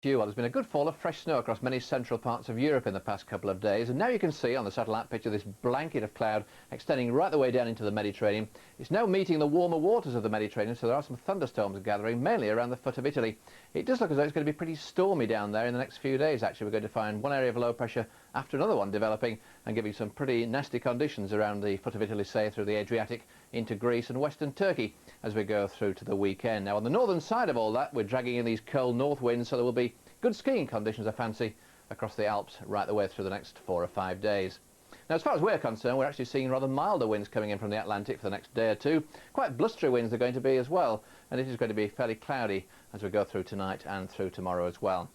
Well, there's been a good fall of fresh snow across many central parts of Europe in the past couple of days, and now you can see on the satellite picture this blanket of cloud extending right the way down into the Mediterranean. It's now meeting the warmer waters of the Mediterranean, so there are some thunderstorms gathering, mainly around the foot of Italy. It does look as though it's going to be pretty stormy down there in the next few days. Actually, we're going to find one area of low pressure after another one developing and giving some pretty nasty conditions around the foot of Italy, say through the Adriatic into Greece and western Turkey as we go through to the weekend. Now, on the northern side of all that, we're dragging in these cold north winds, so there will be good skiing conditions, I fancy, across the Alps right the way through the next 4 or 5 days. Now, as far as we're concerned, we're actually seeing rather milder winds coming in from the Atlantic for the next day or two. Quite blustery winds they're going to be as well, and it is going to be fairly cloudy as we go through tonight and through tomorrow as well.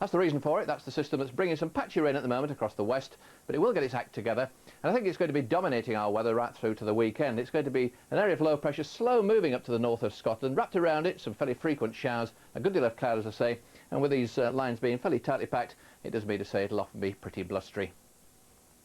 That's the reason for it. That's the system that's bringing some patchy rain at the moment across the west, but it will get its act together, and I think it's going to be dominating our weather right through to the weekend. It's going to be an area of low pressure, slow moving up to the north of Scotland, wrapped around it some fairly frequent showers, a good deal of cloud, as I say, and with these lines being fairly tightly packed, it does mean to say it'll often be pretty blustery.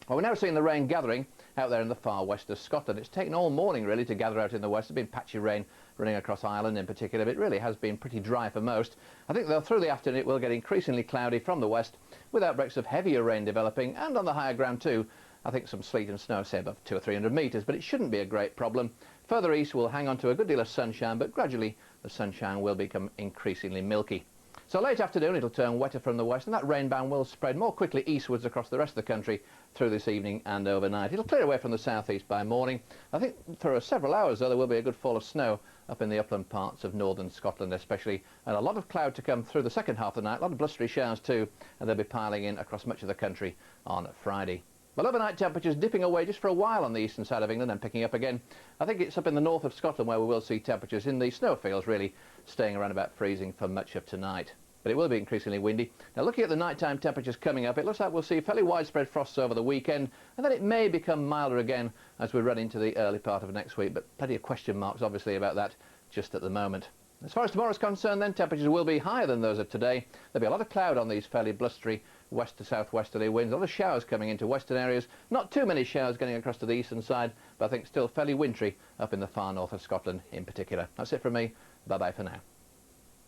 Well, we're now seeing the rain gathering out there in the far west of Scotland. It's taken all morning really to gather out in the west. There's been patchy rain running across Ireland in particular, but it really has been pretty dry for most. I think though through the afternoon it will get increasingly cloudy from the west, with outbreaks of heavier rain developing, and on the higher ground too. I think some sleet and snow, say above 200 or 300 metres, but it shouldn't be a great problem. Further east we'll hang on to a good deal of sunshine, but gradually the sunshine will become increasingly milky. So late afternoon it'll turn wetter from the west, and that rain band will spread more quickly eastwards across the rest of the country through this evening and overnight. It'll clear away from the southeast by morning. I think for several hours though there will be a good fall of snow up in the upland parts of northern Scotland especially, and a lot of cloud to come through the second half of the night, a lot of blustery showers too, and they'll be piling in across much of the country on Friday. Well, overnight temperatures dipping away just for a while on the eastern side of England and picking up again. I think it's up in the north of Scotland where we will see temperatures in the snowfields really staying around about freezing for much of tonight. But it will be increasingly windy. Now, looking at the nighttime temperatures coming up, it looks like we'll see fairly widespread frosts over the weekend, and then it may become milder again as we run into the early part of next week, but plenty of question marks obviously about that just at the moment. As far as tomorrow's concerned then, temperatures will be higher than those of today. There'll be a lot of cloud on these fairly blustery west to southwesterly winds, a lot of showers coming into western areas, not too many showers getting across to the eastern side, but I think still fairly wintry up in the far north of Scotland in particular. That's it from me. Bye bye for now.